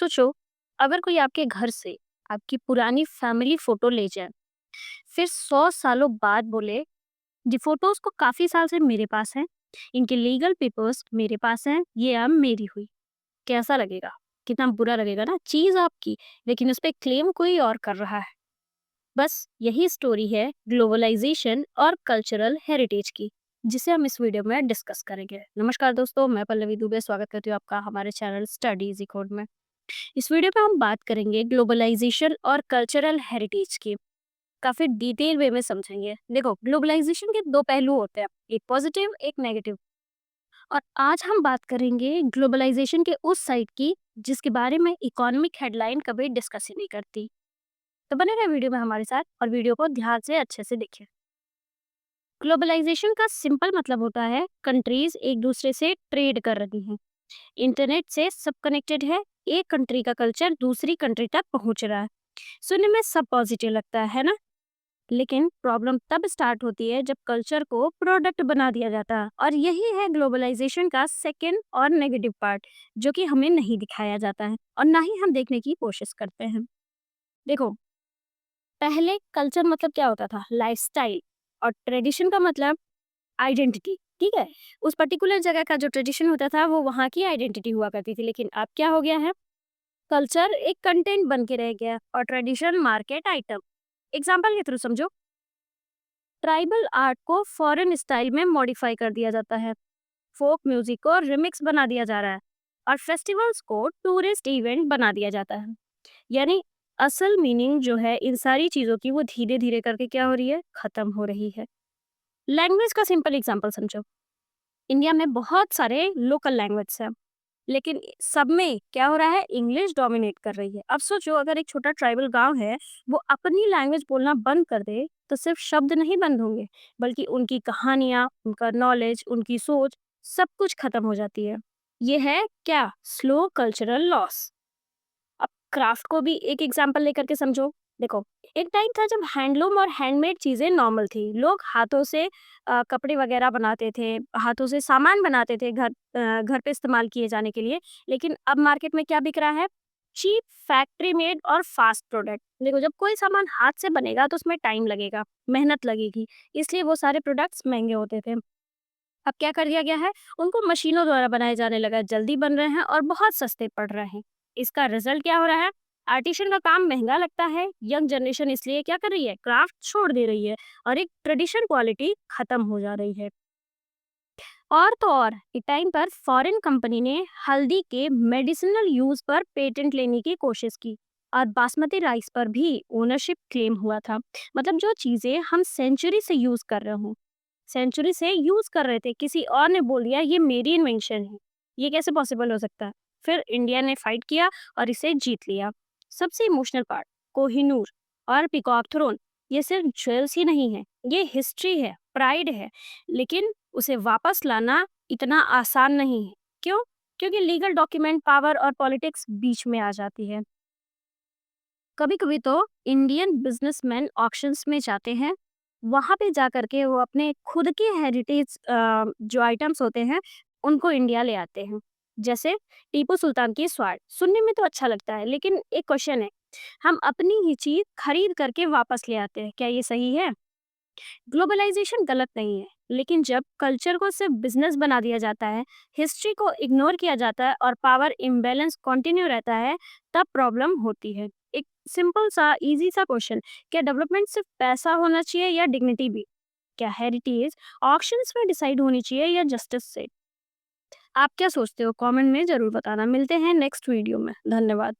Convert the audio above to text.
सोचो, अगर कोई आपके घर से आपकी पुरानी फैमिली फोटो ले जाए, फिर 100 सालों बाद बोले, ये फोटोज को काफी साल से मेरे पास हैं, इनके लीगल पेपर्स मेरे पास हैं, ये अब मेरी हुई। कैसा लगेगा? कितना बुरा लगेगा ना, चीज आपकी, लेकिन उस पर क्लेम कोई और कर रहा है। बस यही स्टोरी है ग्लोबलाइजेशन और कल्चरल हेरिटेज की, जिसे हम इस वीडियो में डिस्कस करेंगे। नमस्कार दोस्तों, मैं पल्लवी दुबे स्वागत करती हूँ आपका हमारे चैनल स्टडी इजी कोड में। इस वीडियो में हम बात करेंगे ग्लोबलाइजेशन और कल्चरल हेरिटेज की। काफी डिटेल वे में समझेंगे। देखो, ग्लोबलाइजेशन के दो पहलू होते हैं, एक पॉजिटिव एक नेगेटिव। और आज हम बात करेंगे ग्लोबलाइजेशन के उस साइड की जिसके बारे में इकोनॉमिक हेडलाइन कभी डिस्कस ही नहीं करती। तो बने रहे वीडियो में हमारे साथ और वीडियो को ध्यान से अच्छे से देखिए। ग्लोबलाइजेशन का सिंपल मतलब होता है कंट्रीज एक दूसरे से ट्रेड कर रही हैं, इंटरनेट से सब कनेक्टेड है, एक कंट्री का कल्चर दूसरी कंट्री तक पहुंच रहा है। सुनने में सब पॉजिटिव लगता है ना? लेकिन प्रॉब्लम तब स्टार्ट होती है जब कल्चर को प्रोडक्ट बना दिया जाता है, और यही है ग्लोबलाइजेशन का सेकंड और नेगेटिव पार्ट, जो कि हमें नहीं दिखाया जाता है और ना ही हम देखने की कोशिश करते हैं। देखो, पहले कल्चर मतलब क्या होता था? लाइफस्टाइल। और ट्रेडिशन का मतलब आइडेंटिटी। ठीक है, उस पर्टिकुलर जगह का जो ट्रेडिशन होता था वो वहाँ की आइडेंटिटी हुआ करती थी। लेकिन अब क्या हो गया है? कल्चर एक कंटेंट बन के रह गया और ट्रेडिशन मार्केट आइटम। एग्जाम्पल के थ्रू समझो, ट्राइबल आर्ट को फॉरेन स्टाइल में मॉडिफाई कर दिया जाता है, फोक म्यूजिक को रिमिक्स बना दिया जा रहा है, और फेस्टिवल्स को टूरिस्ट इवेंट बना दिया जाता है। यानी असल मीनिंग जो है इन सारी चीजों की, वो धीरे धीरे करके क्या हो रही है? खत्म हो रही है। लैंग्वेज का सिंपल एग्जांपल समझो। इंडिया में बहुत सारे लोकल लैंग्वेज हैं, लेकिन सब में क्या हो रहा है? इंग्लिश डोमिनेट कर रही है। अब सोचो, अगर एक छोटा ट्राइबल गांव है, वो अपनी लैंग्वेज बोलना बंद कर दे, तो सिर्फ शब्द नहीं बंद होंगे, बल्कि उनकी कहानियां, उनका नॉलेज, उनकी सोच, सब कुछ खत्म हो जाती है। ये है क्या? Slow cultural loss. अब क्राफ्ट को भी एक एग्जांपल लेकर के समझो। देखो, एक टाइम था जब हैंडलूम और हैंडमेड चीजें नॉर्मल थी। लोग हाथों से कपड़े वगैरह बनाते थे, हाथों से सामान बनाते थे घर पे इस्तेमाल किए जाने के लिए। लेकिन अब मार्केट में क्या बिक रहा है? चीप, फैक्ट्री मेड और फास्ट प्रोडक्ट। देखो, जब कोई सामान हाथ से बनेगा तो उसमें टाइम लगेगा, मेहनत लगेगी, इसलिए वो सारे प्रोडक्ट्स महंगे होते थे। अब क्या कर दिया गया है? उनको मशीनों द्वारा बनाए जाने लगा, जल्दी बन रहे हैं और बहुत सस्ते पड़ रहे हैं। इसका रिजल्ट क्या हो रहा है? आर्टिशन का काम महंगा लगता है, यंग जनरेशन इसलिए क्या कर रही है? क्राफ्ट छोड़ दे रही है, और एक ट्रेडिशन क्वालिटी खत्म हो जा रही है। और तो और, एक टाइम पर फॉरेन कंपनी ने हल्दी के मेडिसिनल यूज पर पेटेंट लेने की कोशिश की, और बासमती राइस पर भी ओनरशिप क्लेम हुआ था। मतलब जो चीजें हम सेंचुरी से यूज कर रहे हो, सेंचुरी से यूज कर रहे थे, किसी और ने बोल दिया ये मेरी इन्वेंशन है। ये कैसे पॉसिबल हो सकता है? फिर इंडिया ने फाइट किया और इसे जीत लिया। सबसे इमोशनल पार्ट, कोहिनूर और पिकॉक थ्रोन, ये सिर्फ ज्वेल्स ही नहीं है, ये हिस्ट्री है, प्राइड है। लेकिन उसे वापस लाना इतना आसान नहीं है। क्यों? क्योंकि लीगल डॉक्यूमेंट, पावर और पॉलिटिक्स बीच में आ जाती है। कभी कभी तो इंडियन बिजनेसमैन ऑक्शंस में जाते हैं, वहां पे जा करके वो अपने खुद के हेरिटेज जो आइटम्स होते हैं उनको इंडिया ले आते हैं। जैसे टीपू सुल्तान की स्वार्ड, सुनने में तो अच्छा लगता है, लेकिन एक क्वेश्चन है, हम अपनी ही चीज खरीद करके वापस ले आते हैं, क्या ये सही है? ग्लोबलाइजेशन गलत नहीं है, लेकिन जब कल्चर को सिर्फ बिजनेस बना दिया जाता है, हिस्ट्री को इग्नोर किया जाता है और पावर इम्बैलेंस कंटिन्यू रहता है, तब प्रॉब्लम होती है। एक सिंपल सा इजी सा क्वेश्चन, क्या डेवलपमेंट सिर्फ पैसा होना चाहिए या डिग्निटी भी? क्या हेरिटेज ऑक्शंस में डिसाइड होनी चाहिए या जस्टिस से? आप क्या सोचते हो? कमेंट में जरूर बताना। मिलते हैं नेक्स्ट वीडियो में। धन्यवाद।